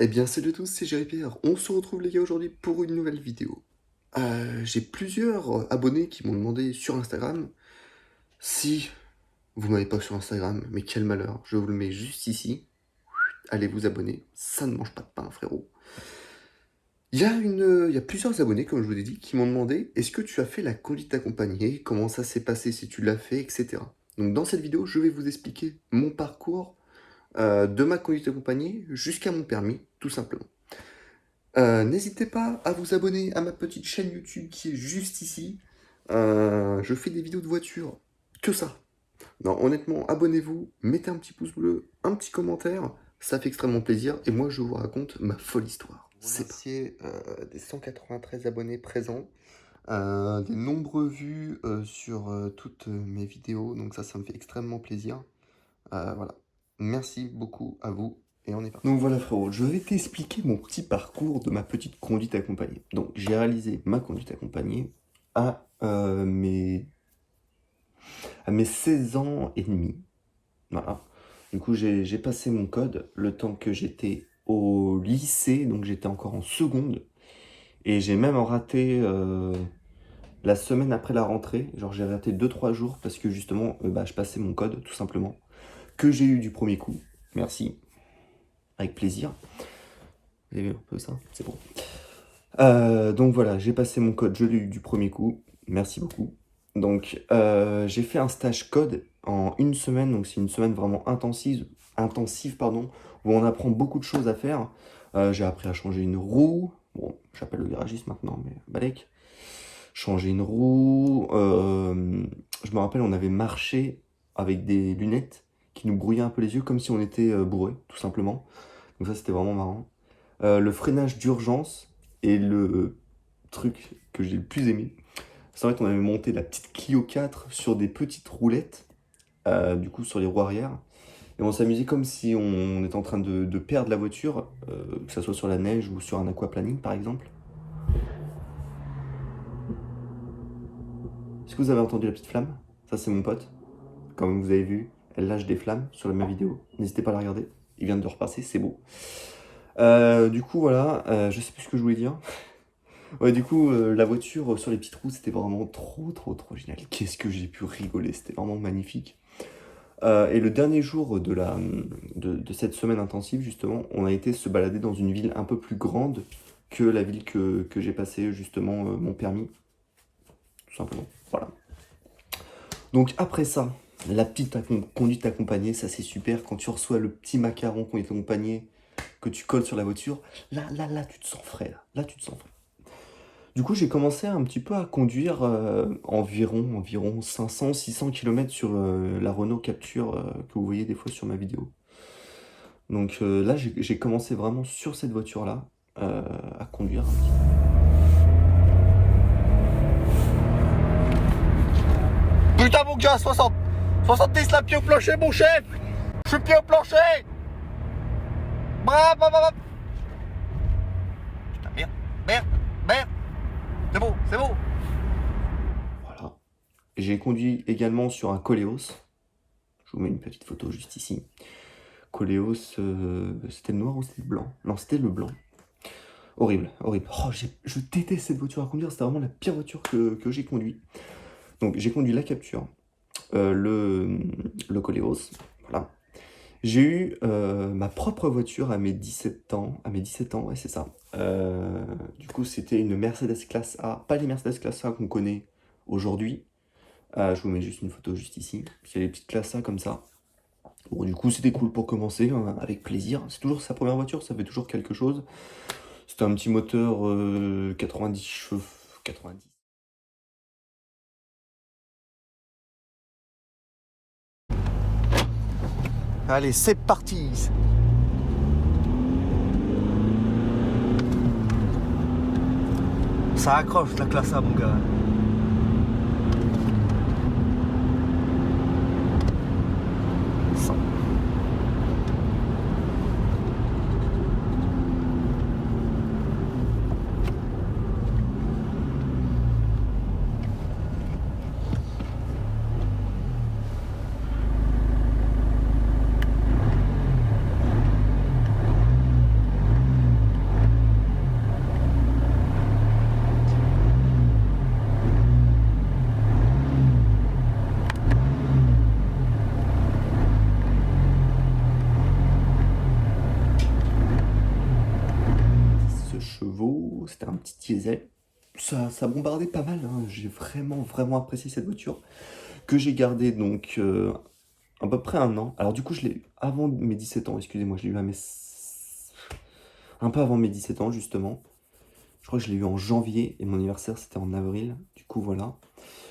Eh bien salut à tous, c'est Jerry Pierre. On se retrouve les gars aujourd'hui pour une nouvelle vidéo. J'ai plusieurs abonnés qui m'ont demandé sur Instagram si vous m'avez pas sur Instagram, mais quel malheur, je vous le mets juste ici. Allez vous abonner, ça ne mange pas de pain frérot. Il y a plusieurs abonnés, comme je vous ai dit, qui m'ont demandé est-ce que tu as fait la conduite accompagnée, comment ça s'est passé si tu l'as fait, etc. Donc dans cette vidéo, je vais vous expliquer mon parcours de ma conduite accompagnée jusqu'à mon permis, tout simplement. N'hésitez pas à vous abonner à ma petite chaîne YouTube qui est juste ici. Je fais des vidéos de voiture, que ça. Non, honnêtement, abonnez-vous, mettez un petit pouce bleu, un petit commentaire, ça fait extrêmement plaisir. Et moi, je vous raconte ma folle histoire. C'est parti. Des 193 abonnés présents, des nombreux vues sur toutes mes vidéos, donc ça me fait extrêmement plaisir. Voilà. Merci beaucoup à vous. Et on est parti. Donc voilà frérot, je vais t'expliquer mon petit parcours de ma petite conduite accompagnée. Donc j'ai réalisé ma conduite accompagnée à, mes 16 ans et demi. Voilà. Du coup j'ai passé mon code le temps que j'étais au lycée, donc j'étais encore en seconde. Et j'ai même raté la semaine après la rentrée. Genre j'ai raté 2-3 jours parce que justement je passais mon code tout simplement. Que j'ai eu du premier coup. Merci. Avec plaisir. Vous avez vu un peu ça? C'est bon. Donc voilà, j'ai passé mon code, je l'ai eu du premier coup. Merci beaucoup. Donc j'ai fait un stage code en une semaine, donc c'est une semaine vraiment intensive, pardon, où on apprend beaucoup de choses à faire. J'ai appris à changer une roue. Bon, j'appelle le garagiste maintenant, mais balèque. Changer une roue. Je me rappelle, on avait marché avec des lunettes qui nous brouillaient un peu les yeux, comme si on était bourré, tout simplement. Donc ça, c'était vraiment marrant. Le freinage d'urgence est le truc que j'ai le plus aimé. C'est vrai qu'on avait monté la petite Clio 4 sur des petites roulettes, du coup sur les roues arrière. Et on s'amusait comme si on était en train de perdre la voiture, que ce soit sur la neige ou sur un aquaplaning par exemple. Est-ce que vous avez entendu la petite flamme? Ça c'est mon pote. Comme vous avez vu, elle lâche des flammes sur ma vidéo. N'hésitez pas à la regarder. Il vient de repasser, c'est beau. Du coup voilà, je sais plus ce que je voulais dire. Ouais, du coup, la voiture sur les petites roues, c'était vraiment trop génial. Qu'est-ce que j'ai pu rigoler, c'était vraiment magnifique. Et le dernier jour de cette semaine intensive, justement, on a été se balader dans une ville un peu plus grande que la ville que j'ai passé, justement, mon permis. Tout simplement, voilà. Donc après ça, la petite conduite accompagnée, ça c'est super. Quand tu reçois le petit macaron conduite accompagnée que tu colles sur la voiture, là, tu te sens frais, là. Là, tu te sens frais. Du coup, j'ai commencé un petit peu à conduire environ 500-600 km sur la Renault Capture que vous voyez des fois sur ma vidéo. Donc là, j'ai commencé vraiment sur cette voiture-là à conduire un petit peu. Putain mon gars, 70 la pied au plancher mon chef. Je suis pied au plancher. Putain merde. C'est bon. Voilà. J'ai conduit également sur un Koleos. Je vous mets une petite photo juste ici. Koleos, c'était le noir ou c'était le blanc? Non, c'était le blanc. Horrible. Oh, je déteste cette voiture à conduire, c'était vraiment la pire voiture que j'ai conduite. Donc j'ai conduit la Capture, le Koleos, voilà. J'ai eu ma propre voiture à mes 17 ans, ouais c'est ça. Du coup c'était une Mercedes classe A, pas les Mercedes classe A qu'on connaît aujourd'hui. Je vous mets juste une photo juste ici, il y a les petites classes A comme ça. Bon du coup c'était cool pour commencer, hein, avec plaisir. C'est toujours sa première voiture, ça fait toujours quelque chose. C'était un petit moteur 90 chevaux, 90. Allez, c'est parti. Ça accroche la classe A mon gars. diesel. Ça bombardait pas mal, hein. J'ai vraiment, vraiment apprécié cette voiture que j'ai gardée donc à peu près un an. Alors du coup, je l'ai eu avant mes 17 ans, excusez-moi, je l'ai eu un peu avant mes 17 ans justement. Je crois que je l'ai eu en janvier et mon anniversaire c'était en avril. Du coup, voilà.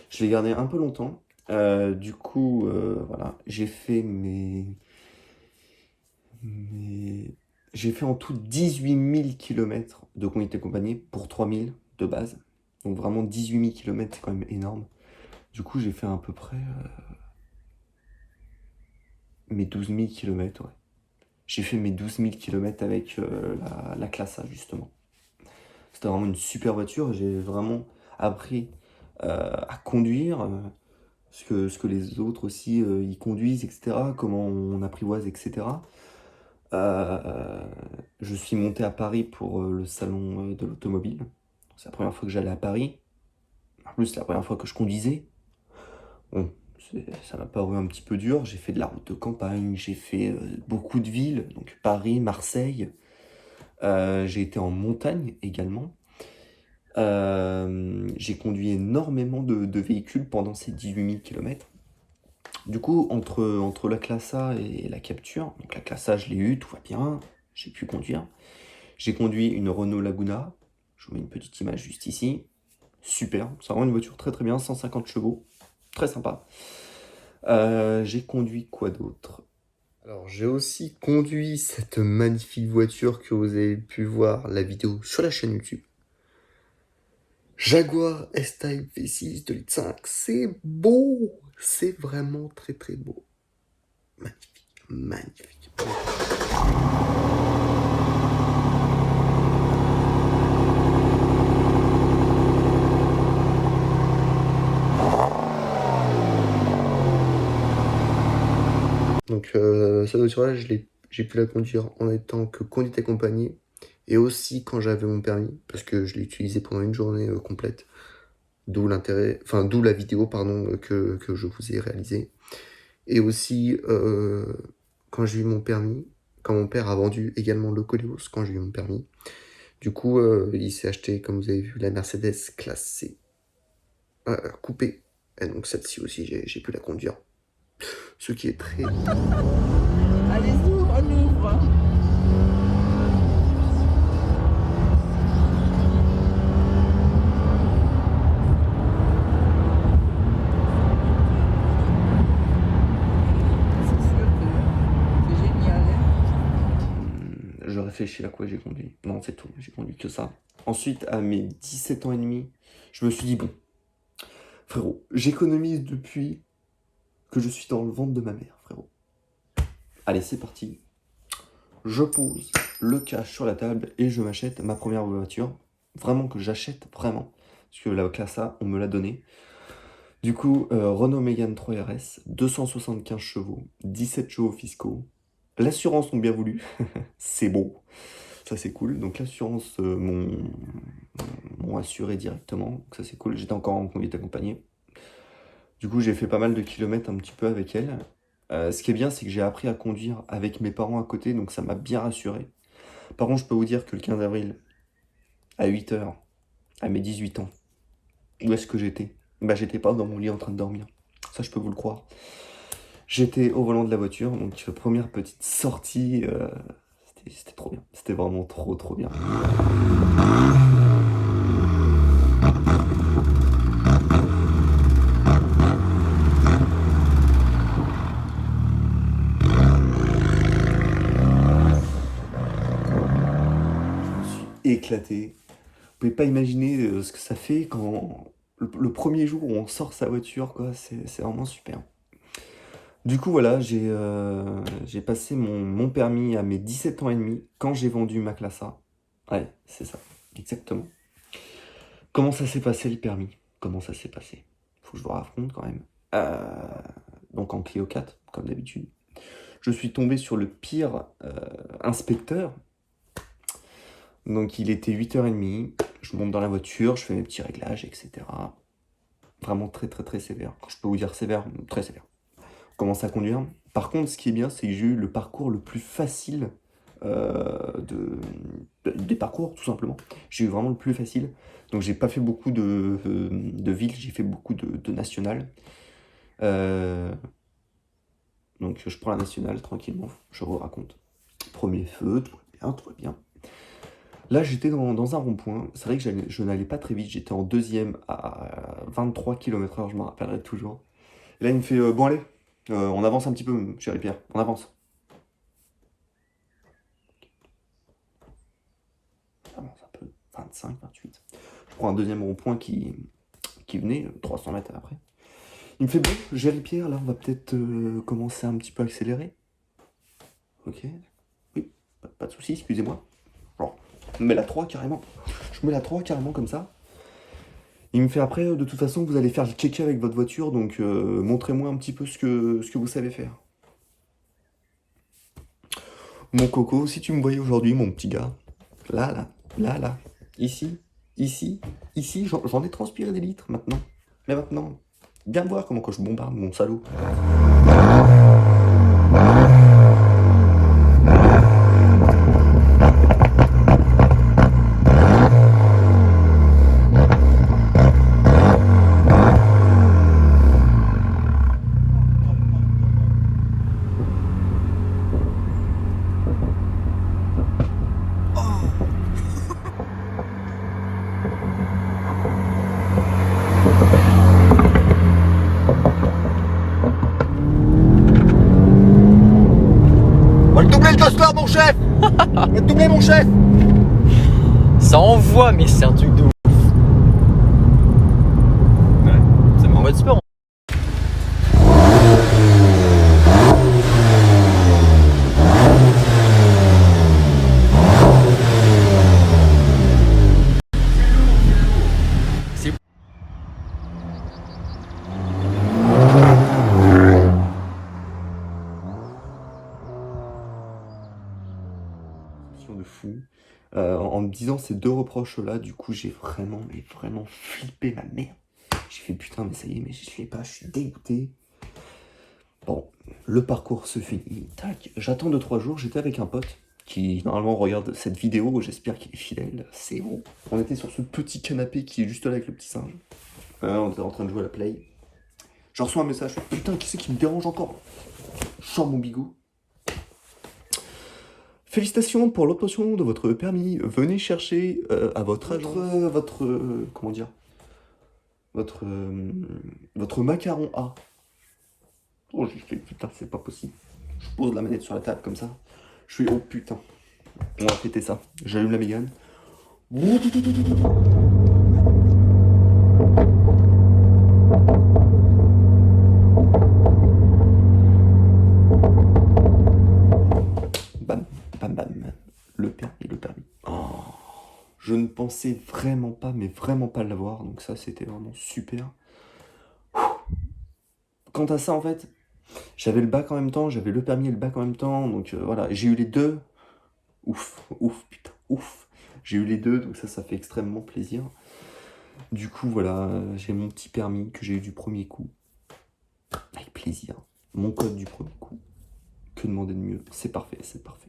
Je l'ai gardé un peu longtemps. Du coup, voilà, mes- j'ai fait en tout 18 000 km de conduite accompagnée pour 3 000 de base. Donc vraiment 18 000 km, c'est quand même énorme. Du coup, j'ai fait à peu près mes 12 000 km, ouais. J'ai fait mes 12 000 km avec la classe A, justement. C'était vraiment une super voiture. J'ai vraiment appris à conduire, ce que les autres aussi y conduisent, etc. Comment on apprivoise, etc. Euh, je suis monté à Paris pour le salon de l'automobile. C'est la première fois que j'allais à Paris. En plus, c'est la première fois que je conduisais. Bon, ça m'a paru un petit peu dur. J'ai fait de la route de campagne, j'ai fait beaucoup de villes, donc Paris, Marseille. J'ai été en montagne également. J'ai conduit énormément de véhicules pendant ces 18 000 km. Du coup, entre la classe A et la capture, donc la classe A, je l'ai eu, tout va bien, j'ai pu conduire. J'ai conduit une Renault Laguna, je vous mets une petite image juste ici. Super, c'est vraiment une voiture très très bien, 150 chevaux, très sympa. J'ai conduit quoi d'autre? Alors, j'ai aussi conduit cette magnifique voiture que vous avez pu voir la vidéo sur la chaîne YouTube. Jaguar S-Type V6 2,5 litres. C'est beau, c'est vraiment très très beau. Magnifique, magnifique. Donc cette voiture-là, j'ai pu la conduire en étant que conduite accompagnée et aussi quand j'avais mon permis, parce que je l'ai utilisé pendant une journée complète. D'où l'intérêt, enfin d'où la vidéo pardon que je vous ai réalisée. Et aussi quand j'ai eu mon permis, quand mon père a vendu également le Coleos quand j'ai eu mon permis. Du coup, il s'est acheté, comme vous avez vu, la Mercedes classe C coupée. Et donc celle-ci aussi, j'ai pu la conduire. Ce qui est très... Allez-y, on ouvre. C'est sûr que c'est génial, hein. Je réfléchis à quoi j'ai conduit. Non, c'est tout, j'ai conduit que ça. Ensuite, à mes 17 ans et demi, je me suis dit, bon, frérot, j'économise depuis que je suis dans le ventre de ma mère, frérot. Allez, c'est parti. Je pose le cash sur la table et je m'achète ma première voiture. Vraiment que j'achète, vraiment. Parce que la classe A, on me l'a donné. Du coup, Renault Mégane 3 RS, 275 chevaux, 17 chevaux fiscaux. L'assurance ont bien voulu, c'est beau, ça c'est cool. Donc l'assurance m'ont assuré directement, donc ça c'est cool. J'étais encore en conduite accompagnée. Du coup, j'ai fait pas mal de kilomètres un petit peu avec elle. Ce qui est bien, c'est que j'ai appris à conduire avec mes parents à côté, donc ça m'a bien rassuré. Par contre, je peux vous dire que le 15 avril, à 8 heures, à mes 18 ans, où est-ce que j'étais? Bah, j'étais pas dans mon lit en train de dormir. Ça, je peux vous le croire. J'étais au volant de la voiture, donc première petite sortie. C'était trop bien. C'était vraiment trop, trop bien. Éclaté. Vous pouvez pas imaginer ce que ça fait quand le premier jour où on sort sa voiture, quoi. C'est vraiment super. Du coup, voilà, j'ai passé mon permis à mes 17 ans et demi quand j'ai vendu ma classe A. Ouais, c'est ça, exactement. Comment ça s'est passé le permis? Comment ça s'est passé? Faut que je vous raconte quand même. Donc en Clio 4, comme d'habitude. Je suis tombé sur le pire inspecteur. Donc il était 8h30, je monte dans la voiture, je fais mes petits réglages, etc. Vraiment très très très sévère. Quand je peux vous dire sévère, très sévère. On commence à conduire. Par contre, ce qui est bien, c'est que j'ai eu le parcours le plus facile des parcours, tout simplement. J'ai eu vraiment le plus facile. Donc j'ai pas fait beaucoup de villes, j'ai fait beaucoup de nationales. Euh, donc je prends la nationale tranquillement, je vous raconte. Premier feu, tout va bien, tout va bien. Là j'étais dans un rond-point, c'est vrai que je n'allais pas très vite, j'étais en deuxième à 23 km/h, je me rappellerai toujours. Et là il me fait bon allez, on avance un petit peu, chéri Pierre, on avance. On avance un peu, 25, 28. Je prends un deuxième rond-point qui venait, 300 mètres après. Il me fait bon, chéri Pierre, là on va peut-être commencer un petit peu à accélérer. Ok, oui, pas de soucis, excusez-moi. Alors, je mets la 3 carrément. Je mets la 3 carrément comme ça. Il me fait après, de toute façon, vous allez faire le checker avec votre voiture, donc montrez-moi un petit peu ce que vous savez faire. Mon coco, si tu me voyais aujourd'hui, mon petit gars, là, ici, ici, ici, j'en ai transpiré des litres maintenant. Mais maintenant, viens voir comment que je bombarde mon salaud. On va le doubler le Costar, mon chef. On va le doubler, mon chef. Ça envoie, mais c'est un truc de ouf. Ouais, c'est En mode sport. De fou. En me disant ces deux reproches-là, du coup, j'ai vraiment, mais vraiment flippé ma mère. J'ai fait putain, mais ça y est, mais je l'ai pas, je suis dégoûté. Bon, le parcours se finit. Tac, j'attends 2-3 jours. J'étais avec un pote qui normalement regarde cette vidéo. J'espère qu'il est fidèle. C'est bon. On était sur ce petit canapé qui est juste là avec le petit singe. On était en train de jouer à la play. Je reçois un message. Putain, qui c'est qui me dérange encore? Je sors mon bigot. Félicitations pour l'obtention de votre permis. Venez chercher à votre agent comment dire, votre macaron A. Oh, j'ai fait putain, c'est pas possible. Je pose la manette sur la table comme ça. Je fais oh putain. On va fêter ça. J'allume la Mégane. Bam, bam, bam. Le permis. Oh, je ne pensais vraiment pas, mais vraiment pas l'avoir. Donc ça, c'était vraiment super. Quant à ça, en fait, j'avais le bac en même temps, j'avais le permis et le bac en même temps. Donc voilà, j'ai eu les deux. Ouf, putain, ouf. J'ai eu les deux, donc ça fait extrêmement plaisir. Du coup, voilà, j'ai mon petit permis que j'ai eu du premier coup. Avec plaisir. Mon code du premier coup. Que demander de mieux? C'est parfait, c'est parfait.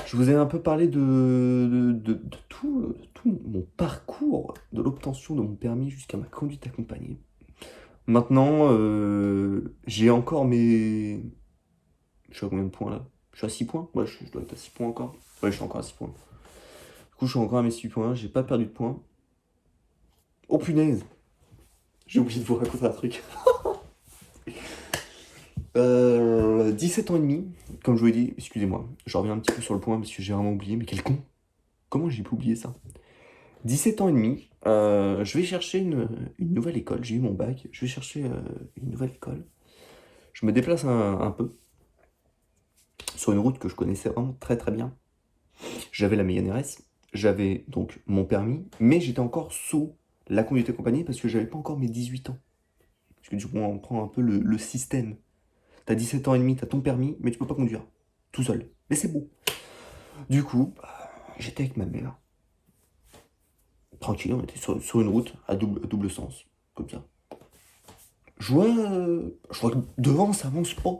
Je vous ai un peu parlé de tout mon parcours, de l'obtention de mon permis jusqu'à ma conduite accompagnée. Maintenant, j'ai encore mes... Je suis à combien de points là? Je suis à 6 points? Ouais, je dois être à 6 points encore. Ouais, je suis encore à 6 points. Du coup, je suis encore à mes 6 points, j'ai pas perdu de points. Oh punaise! J'ai oublié de vous raconter un truc. 17 ans et demi, comme je vous l'ai dit, excusez-moi, je reviens un petit peu sur le point parce que j'ai vraiment oublié, mais quel con! Comment j'ai pu oublier ça? 17 ans et demi, je vais chercher une nouvelle école, j'ai eu mon bac, je vais chercher une nouvelle école. Je me déplace un peu sur une route que je connaissais vraiment très très bien. J'avais la Mégane RS, j'avais donc mon permis, mais j'étais encore sous la conduite accompagnée parce que j'avais pas encore mes 18 ans. Parce que du coup, on prend un peu le système. T'as 17 ans et demi, t'as ton permis, mais tu peux pas conduire. Tout seul. Mais c'est beau. Du coup, j'étais avec ma mère. Tranquille, on était sur une route à double sens. Comme ça. Je vois que devant, ça avance pas.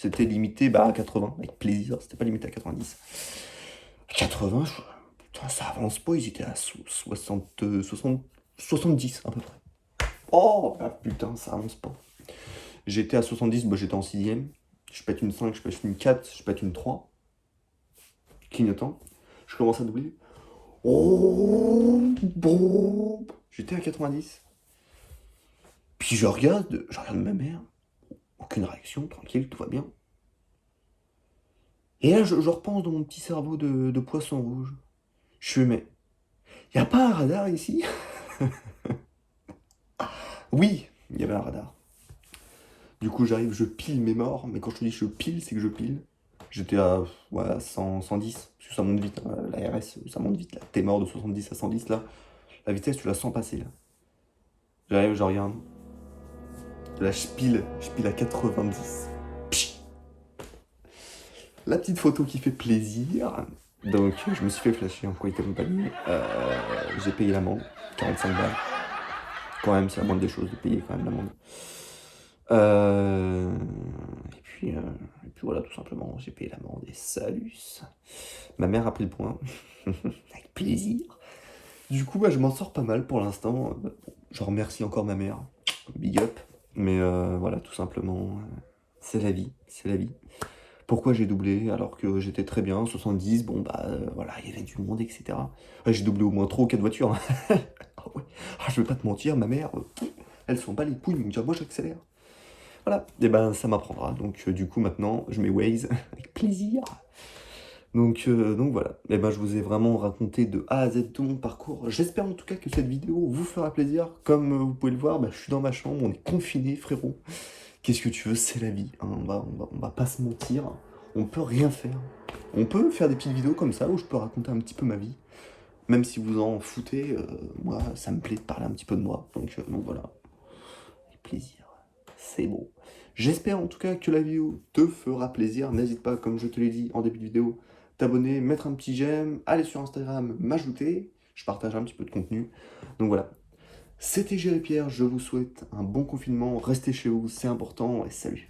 C'était limité à 80, avec plaisir, c'était pas limité à 90. 80, putain, ça avance pas, ils étaient à 70 à peu près. Oh, ah, putain, ça avance pas. J'étais à 70, j'étais en 6ème. Je pète une 5, je pète une 4, je pète une 3. Clignotant. Je commence à doubler. Oh, bon. J'étais à 90. Puis je regarde ma mère. Aucune réaction, tranquille, tout va bien. Et là, je repense dans mon petit cerveau de poisson rouge. Je fais, mais y a pas un radar ici? Oui, il y avait un radar. Du coup, j'arrive, je pile mes morts. Mais quand je te dis je pile, c'est que je pile. J'étais à 110, parce que ça monte vite. La RS, ça monte vite. Là. T'es mort de 70 à 110, là. La vitesse, tu la sens passer, là. J'arrive, je regarde. Là, je pile à 90. Psh. La petite photo qui fait plaisir. Donc, je me suis fait flasher en qualité compagnie. J'ai payé l'amende, 45 balles. Quand même, c'est la moindre des choses de payer quand même l'amende. Et puis voilà, tout simplement, j'ai payé l'amende et salut. Ma mère a pris le point, avec plaisir. Du coup, je m'en sors pas mal pour l'instant. Je remercie encore ma mère, big up. Mais voilà, tout simplement, c'est la vie, c'est la vie. Pourquoi j'ai doublé alors que j'étais très bien, 70, voilà, il y avait du monde, etc. Ouais, j'ai doublé au moins 3 ou 4 voitures. Ah ouais. Ah, je vais pas te mentir, ma mère, elle s'en bat les couilles, donc moi j'accélère. Voilà, et ça m'apprendra. Donc du coup maintenant, je mets Waze avec plaisir. Donc voilà, et je vous ai vraiment raconté de A à Z tout mon parcours. J'espère en tout cas que cette vidéo vous fera plaisir. Comme vous pouvez le voir, je suis dans ma chambre, on est confiné, frérot. Qu'est-ce que tu veux, c'est la vie. Hein. On va pas se mentir, on peut rien faire. On peut faire des petites vidéos comme ça où je peux raconter un petit peu ma vie. Même si vous en foutez, moi ça me plaît de parler un petit peu de moi. Donc voilà, avec plaisir. C'est beau. J'espère en tout cas que la vidéo te fera plaisir. N'hésite pas, comme je te l'ai dit en début de vidéo, t'abonner, mettre un petit j'aime, aller sur Instagram, m'ajouter. Je partage un petit peu de contenu. Donc voilà. C'était Jerry Pierre, je vous souhaite un bon confinement. Restez chez vous, c'est important et salut.